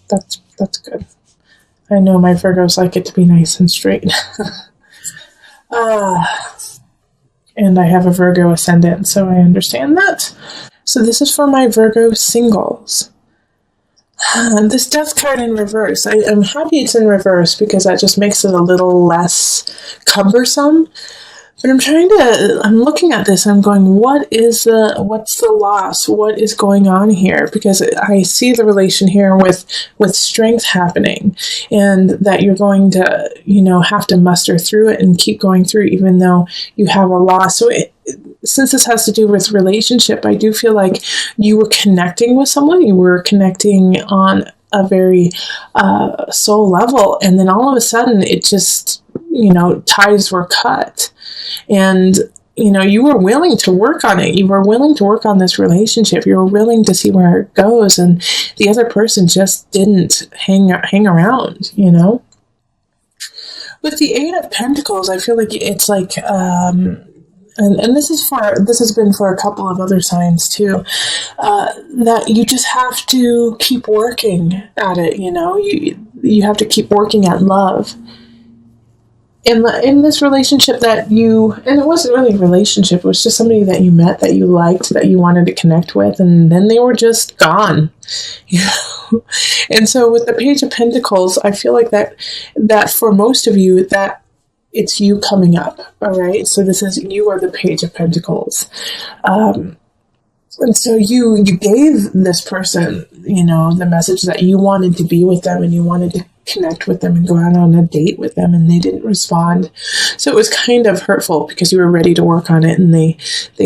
That's good. I know my Virgos like it to be nice and straight. And I have a Virgo ascendant, so I understand that. So this is for my Virgo singles. This death card in reverse. I'm happy it's in reverse because that just makes it a little less cumbersome. But I'm looking at this and I'm going, what's the loss? What is going on here? Because I see the relation here with strength happening, and that you're going to, have to muster through it and keep going through, even though you have a loss. So since this has to do with relationship, I do feel like you were connecting with someone, you were connecting on a very soul level, and then all of a sudden it just, ties were cut. And, you were willing to work on it. You were willing to work on this relationship. You were willing to see where it goes. And the other person just didn't hang around, With the Eight of Pentacles, I feel like it's like, and this has been for a couple of other signs too, that you just have to keep working at it, you have to keep working at love. In this relationship and it wasn't really a relationship, it was just somebody that you met, that you liked, that you wanted to connect with, and then they were just gone, And so with the Page of Pentacles, I feel like that for most of you, that it's you coming up, all right? So you are the Page of Pentacles. And so you gave this person, the message that you wanted to be with them and you wanted to connect with them and go out on a date with them, and they didn't respond. So it was kind of hurtful because you were ready to work on it and they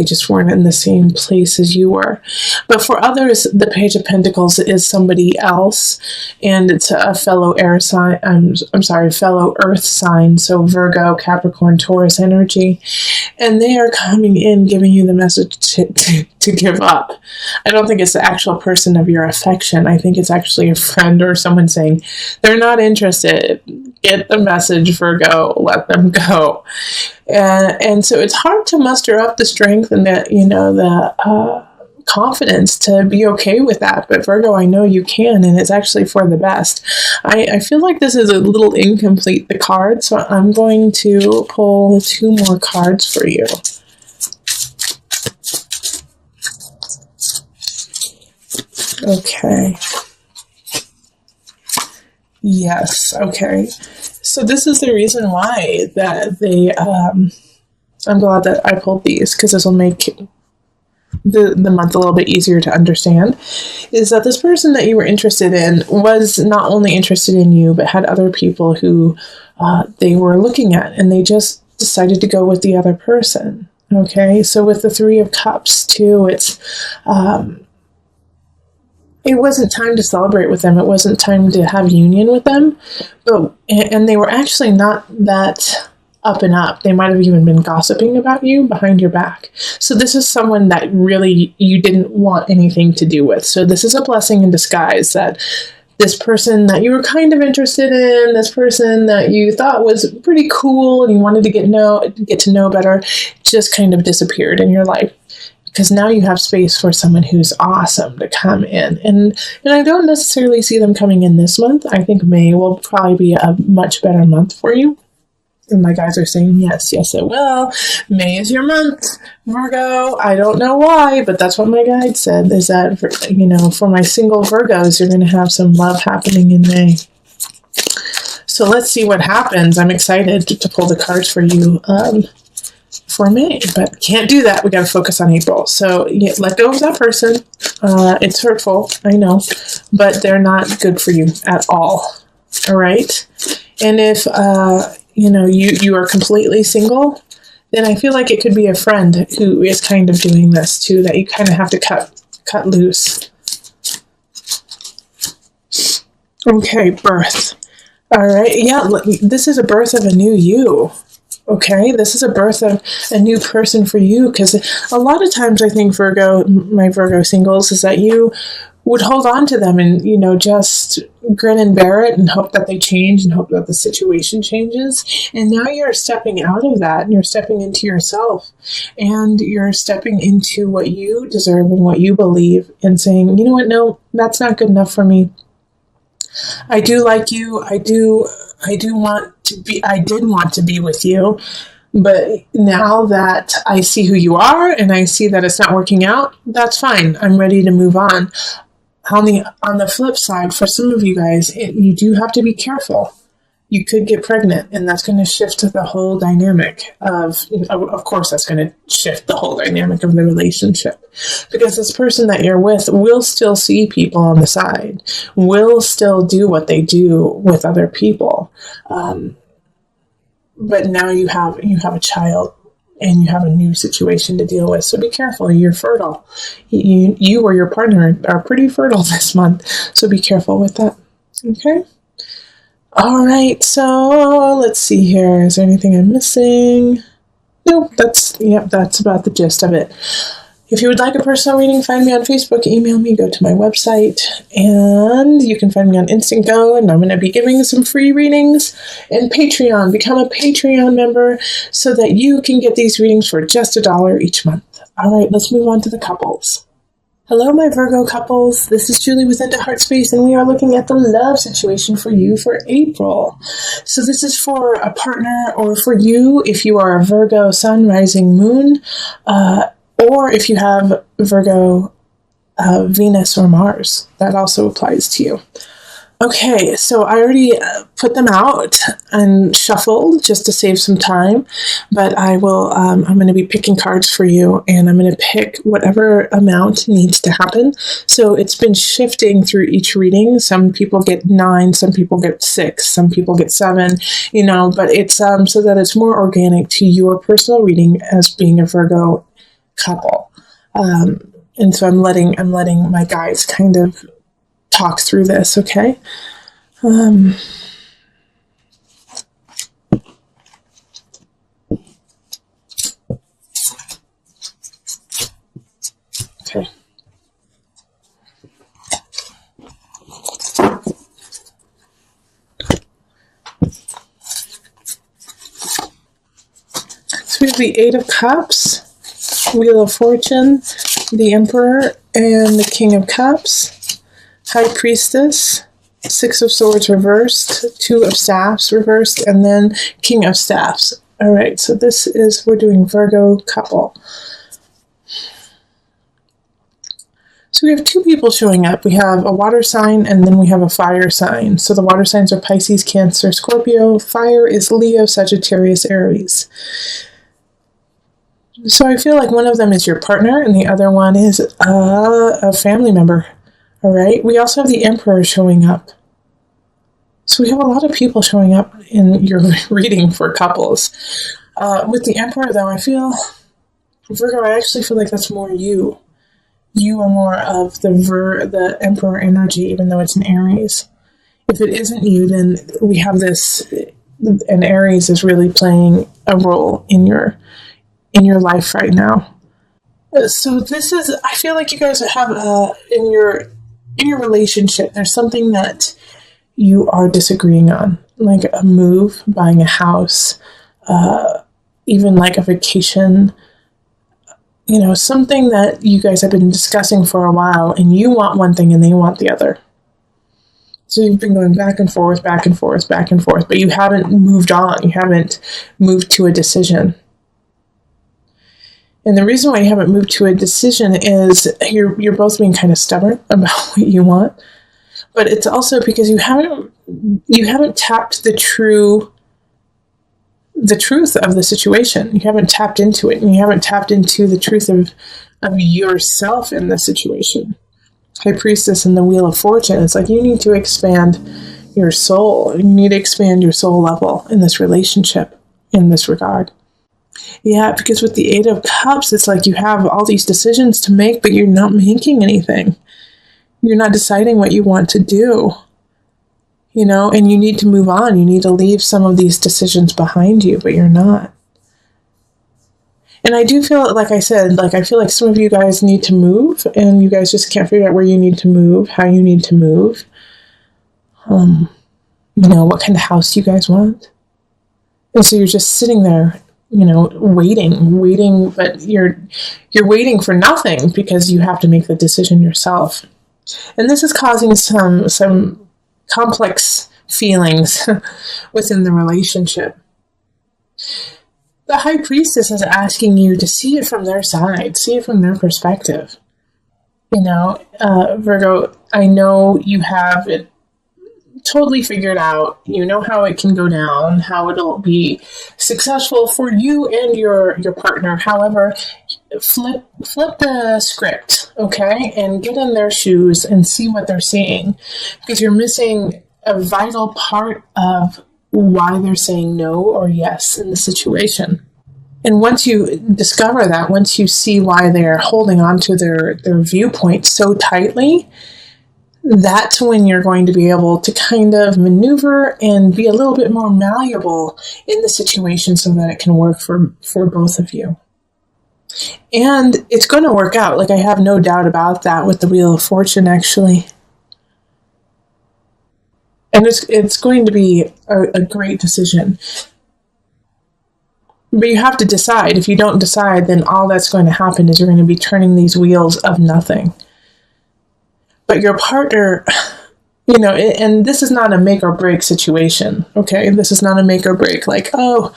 just weren't in the same place as you were. But for others, the Page of Pentacles is somebody else, and it's a fellow air sign, fellow earth sign, so Virgo, Capricorn, Taurus energy, and they are coming in giving you the message to give up. I don't think it's the actual person of your affection. I think it's actually a friend or someone saying they're not interested. Get the message, Virgo. Let them go. And so it's hard to muster up the strength and the confidence to be okay with that. But Virgo, I know you can, and it's actually for the best. I feel like this is a little incomplete, the card, so I'm going to pull 2 more cards for you. Okay. Yes, okay. So this is the reason why that I'm glad that I pulled these, because this will make the month a little bit easier to understand, is that this person that you were interested in was not only interested in you, but had other people who they were looking at, and they just decided to go with the other person. Okay, so with the 3 of Cups too, it wasn't time to celebrate with them. It wasn't time to have union with them. And they were actually not that up and up. They might have even been gossiping about you behind your back. So this is someone that really you didn't want anything to do with. So this is a blessing in disguise, that this person that you were kind of interested in, this person that you thought was pretty cool and you wanted to get to know better, just kind of disappeared in your life. Because now you have space for someone who's awesome to come in. And I don't necessarily see them coming in this month. I think May will probably be a much better month for you. And my guys are saying, yes, it will. May is your month, Virgo. I don't know why, but that's what my guide said, is that, for my single Virgos, you're going to have some love happening in May. So let's see what happens. I'm excited to pull the cards for you. For May, but can't do that. We got to focus on April. So let go of that person. It's hurtful, I know, but they're not good for you at all. All right. And if you are completely single, then I feel like it could be a friend who is kind of doing this too, that you kind of have to cut loose. Okay, birth. All right. Yeah, this is a birth of a new you. Okay, this is a birth of a new person for you, because a lot of times I think my Virgo singles, is that you would hold on to them and, just grin and bear it and hope that they change and hope that the situation changes. And now you're stepping out of that and you're stepping into yourself and you're stepping into what you deserve and what you believe and saying, you know what, no, that's not good enough for me. I do like you. I did want to be with you. But now that I see who you are and I see that it's not working out, that's fine. I'm ready to move on. On the flip side, for some of you guys, you do have to be careful. You could get pregnant, and that's going to shift the whole dynamic of course, that's going to shift the whole dynamic of the relationship. Because this person that you're with will still see people on the side, will still do what they do with other people. But now you have a child, and you have a new situation to deal with. So be careful. You're fertile. You or your partner are pretty fertile this month. So be careful with that. Okay? All right. So let's see here. Is there anything I'm missing? Nope. That's about the gist of it. If you would like a personal reading, find me on Facebook, email me, go to my website, and you can find me on Instant Go, and I'm going to be giving some free readings. And Patreon, become a Patreon member so that you can get these readings for just $1 each month. All right, let's move on to the couples. Hello, my Virgo couples. This is Julie with Into Heart Space, and we are looking at the love situation for you for April. So this is for a partner, or for you if you are a Virgo Sun, Rising, Moon, or if you have Virgo, Venus, or Mars. That also applies to you. Okay, so I already put them out and shuffled just to save some time, but I'm going to be picking cards for you, and I'm going to pick whatever amount needs to happen. So it's been shifting through each reading. Some people get 9, some people get 6, some people get 7, but it's so that it's more organic to your personal reading as being a Virgo couple. And so I'm letting my guides kind of talk through this, okay? Okay. So we have the 8 of Cups, Wheel of Fortune, the Emperor, and the King of Cups, High Priestess, 6 of Swords reversed, 2 of Staffs reversed, and then King of Staffs. All right, so we're doing Virgo couple. So we have 2 people showing up. We have a water sign, and then we have a fire sign. So the water signs are Pisces, Cancer, Scorpio. Fire is Leo, Sagittarius, Aries. So I feel like one of them is your partner, and the other one is a family member. All right. We also have the Emperor showing up. So we have a lot of people showing up in your reading for couples. With the Emperor, though, Virgo, I actually feel like that's more you. You are more of the Emperor energy, even though it's an Aries. If it isn't you, then we have this, and Aries is really playing a role in your life right now. So I feel like you guys have in your relationship, there's something that you are disagreeing on, like a move, buying a house, even like a vacation, something that you guys have been discussing for a while, and you want one thing and they want the other. So you've been going back and forth, back and forth, back and forth, but you haven't moved on. You haven't moved to a decision. And the reason why you haven't moved to a decision is you're both being kind of stubborn about what you want, but it's also because you haven't tapped the truth of the situation. You haven't tapped into it, and you haven't tapped into the truth of yourself in the situation. High Priestess and the Wheel of Fortune. It's like you need to expand your soul. You need to expand your soul level in this relationship in this regard. Yeah, because with the 8 of Cups, it's like you have all these decisions to make, but you're not making anything. You're not deciding what you want to do, and you need to move on. You need to leave some of these decisions behind you, but you're not. And I do feel, like I said, I feel like some of you guys need to move, and you guys just can't figure out where you need to move, how you need to move. What kind of house you guys want. And so you're just sitting there, waiting, but you're waiting for nothing because you have to make the decision yourself. And this is causing some complex feelings within the relationship. The High Priestess is asking you to see it from their side, see it from their perspective. Virgo, I know you have it totally figured out. You know how it can go down, how it'll be successful for you and your partner. However, flip the script, okay? And get in their shoes and see what they're seeing. Because you're missing a vital part of why they're saying no or yes in the situation. And once you discover that, once you see why they're holding on to their viewpoint so tightly, that's when you're going to be able to kind of maneuver and be a little bit more malleable in the situation so that it can work for both of you. And it's going to work out. Like, I have no doubt about that with the Wheel of Fortune, actually. And it's going to be a great decision. But you have to decide. If you don't decide, then all that's going to happen is you're going to be turning these wheels of nothing. But your partner, and this is not a make or break situation, okay? This is not a make or break, like, oh,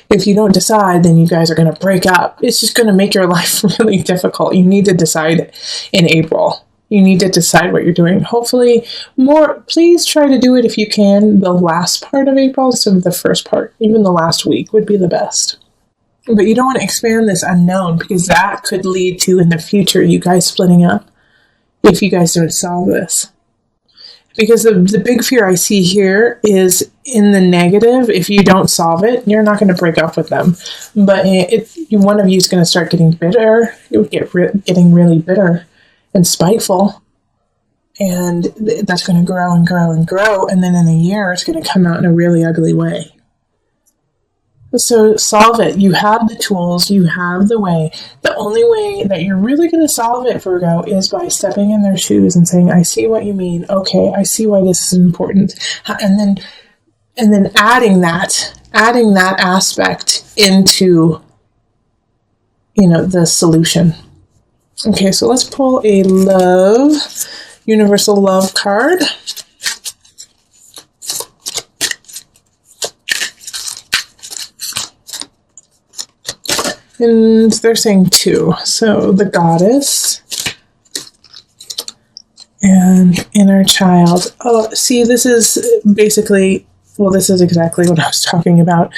if you don't decide, then you guys are going to break up. It's just going to make your life really difficult. You need to decide in April. You need to decide what you're doing. Hopefully, please try to do it if you can, the last part of April instead of the first part. Even the last week would be the best. But you don't want to expand this unknown, because that could lead to, in the future, you guys splitting up if you guys don't solve this. Because the big fear I see here is in the negative. If you don't solve it, you're not going to break up with them. But one of you is going to start getting bitter. You'll getting really bitter and spiteful. And that's going to grow and grow and grow. And then in a year, it's going to come out in a really ugly way. So solve it. You have the tools. You have the way. The only way that you're really going to solve it, Virgo, is by stepping in their shoes and saying, I see what you mean. Okay, I see why this is important. And then adding that aspect into, the solution. Okay, so let's pull a universal love card. And they're saying 2. So the Goddess and Inner Child. Oh, see, this is basically, this is exactly what I was talking about.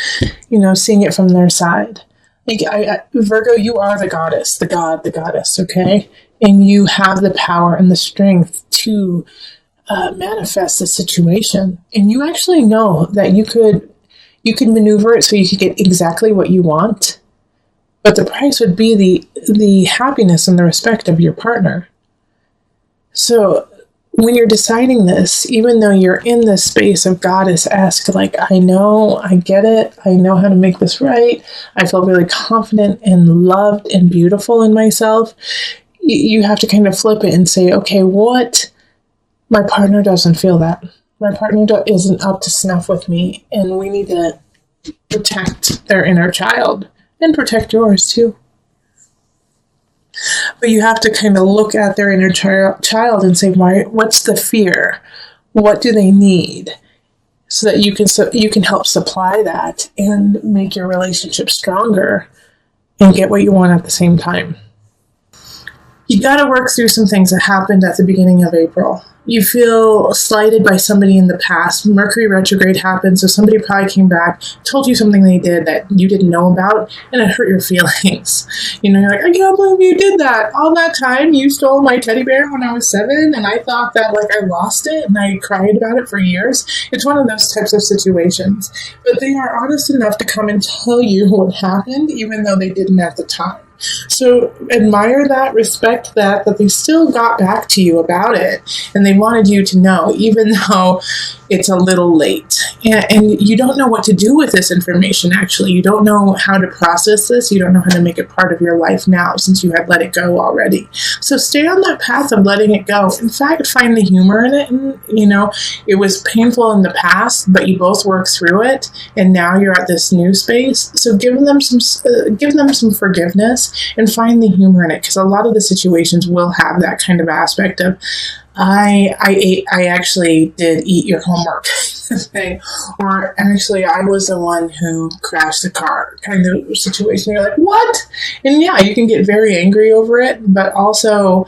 Seeing it from their side. Like, Virgo, you are the goddess, the god, the goddess, okay? And you have the power and the strength to manifest the situation. And you actually know that you could maneuver it so you could get exactly what you want. But the price would be the happiness and the respect of your partner. So when you're deciding this, even though you're in this space of goddess-esque, like, I know, I get it, I know how to make this right, I feel really confident and loved and beautiful in myself, you have to kind of flip it and say, okay, my partner doesn't feel that. My partner isn't up to snuff with me, and we need to protect their inner child. And protect yours too. But you have to kind of look at their inner child and say, what's the fear? What do they need? So that you can help supply that and make your relationship stronger and get what you want at the same time. You got to work through some things that happened at the beginning of April. You feel slighted by somebody in the past. Mercury retrograde happened, so somebody probably came back, told you something they did that you didn't know about, and it hurt your feelings. You're like, I can't believe you did that. All that time you stole my teddy bear when I was 7, and I thought that I lost it, and I cried about it for years. It's one of those types of situations. But they are honest enough to come and tell you what happened, even though they didn't at the time. So admire that, respect that they still got back to you about it, and they wanted you to know, even though it's a little late. And you don't know what to do with this information, actually. You don't know how to process this. You don't know how to make it part of your life now, since you had let it go already. So stay on that path of letting it go. In fact, find the humor in it. And, it was painful in the past, but you both worked through it, and now you're at this new space. So give them some forgiveness and find the humor in it, because a lot of the situations will have that kind of aspect of I actually did eat your homework thing. Or actually, I was the one who crashed the car kind of situation. You're like, what? And yeah, you can get very angry over it, but also,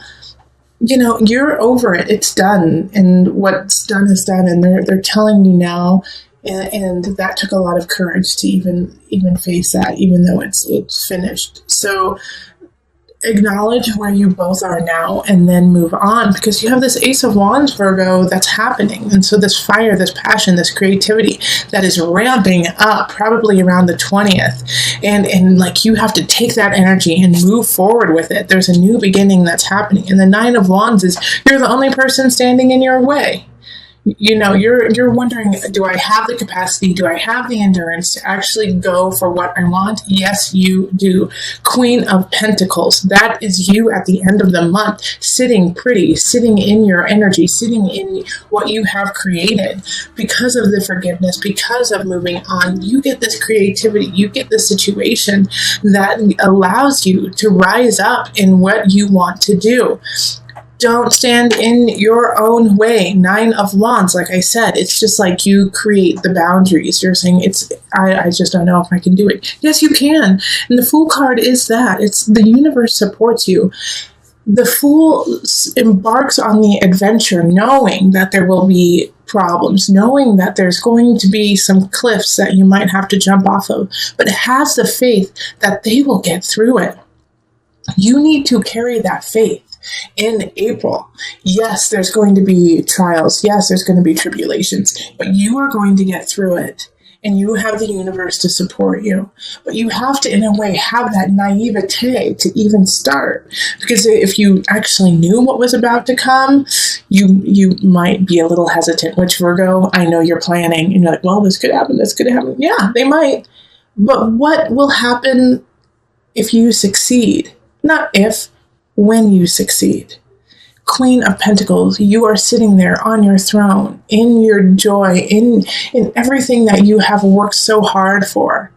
you're over it. It's done. And what's done is done. And they're telling you now. And that took a lot of courage to even face that, even though it's finished. So acknowledge where you both are now and then move on, because you have this Ace of Wands, Virgo, that's happening. And so this fire, this passion, this creativity that is ramping up probably around the 20th. And like, you have to take that energy and move forward with it. There's a new beginning that's happening. And the Nine of Wands is you're the only person standing in your way. You're wondering, do I have the capacity? Do I have the endurance to actually go for what I want? Yes, you do. Queen of Pentacles. That is you at the end of the month, sitting pretty, sitting in your energy, sitting in what you have created. Because of the forgiveness, because of moving on, you get this creativity, you get this situation that allows you to rise up in what you want to do. Don't stand in your own way. Nine of Wands, like I said, it's just like you create the boundaries. You're saying, I just don't know if I can do it. Yes, you can. And the Fool card is that. It's the universe supports you. The Fool embarks on the adventure knowing that there will be problems, knowing that there's going to be some cliffs that you might have to jump off of, but has the faith that they will get through it. You need to carry that faith. In April, yes, there's going to be trials. Yes, there's going to be tribulations, but you are going to get through it. And you have the universe to support you. But you have to, in a way, have that naivete to even start. Because if you actually knew what was about to come, you might be a little hesitant. Which, Virgo, I know you're planning. And you're like, well, this could happen, this could happen. Yeah, they might. But what will happen if you succeed? Not if, when you succeed. Queen of Pentacles, you are sitting there on your throne, in your joy, in everything that you have worked so hard for.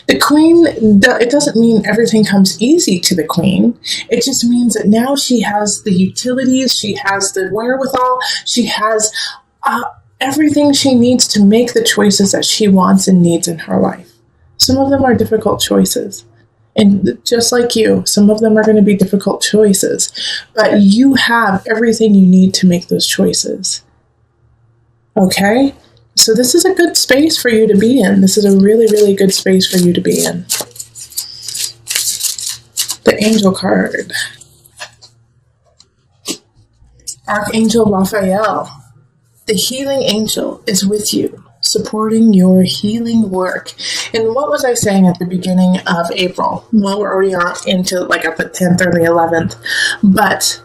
The Queen, it doesn't mean everything comes easy to the Queen. It just means that now she has the utilities, she has the wherewithal, she has everything she needs to make the choices that she wants and needs in her life. Some of them are difficult choices. And just like you, some of them are going to be difficult choices, but you have everything you need to make those choices. Okay? So this is a good space for you to be in. This is a really, really good space for you to be in. The Angel card. Archangel Raphael. The healing angel is with you, supporting your healing work. And what was I saying at the beginning of April? Well, we're already on into like at the 10th or the 11th. But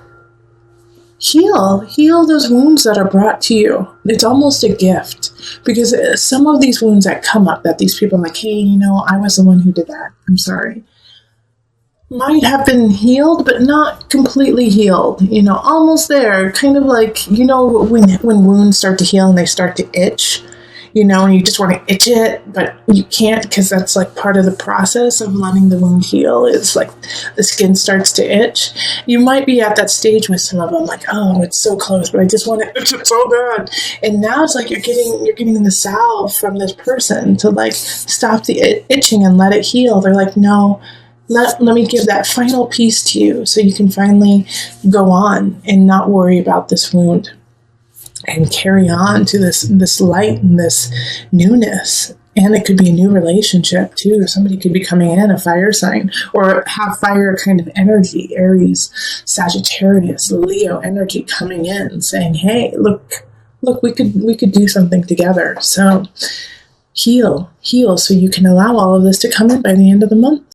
heal those wounds that are brought to you. It's almost a gift. Because some of these wounds that come up, that these people are like, hey, I was the one who did that. I'm sorry. Might have been healed, but not completely healed. Almost there. Kind of like, when wounds start to heal and they start to itch. And you just want to itch it, but you can't, because that's like part of the process of letting the wound heal. It's like the skin starts to itch. You might be at that stage with some of them, like, oh, it's so close, but I just want to itch it so bad. And now it's like you're getting the salve from this person to like stop the itching and let it heal. They're like, no, let me give that final piece to you so you can finally go on and not worry about this wound. And carry on to this light and this newness. And it could be a new relationship too. Somebody could be coming in, a fire sign, or have fire kind of energy, Aries, Sagittarius, Leo energy coming in saying, hey, look, we could do something together. So heal so you can allow all of this to come in by the end of the month.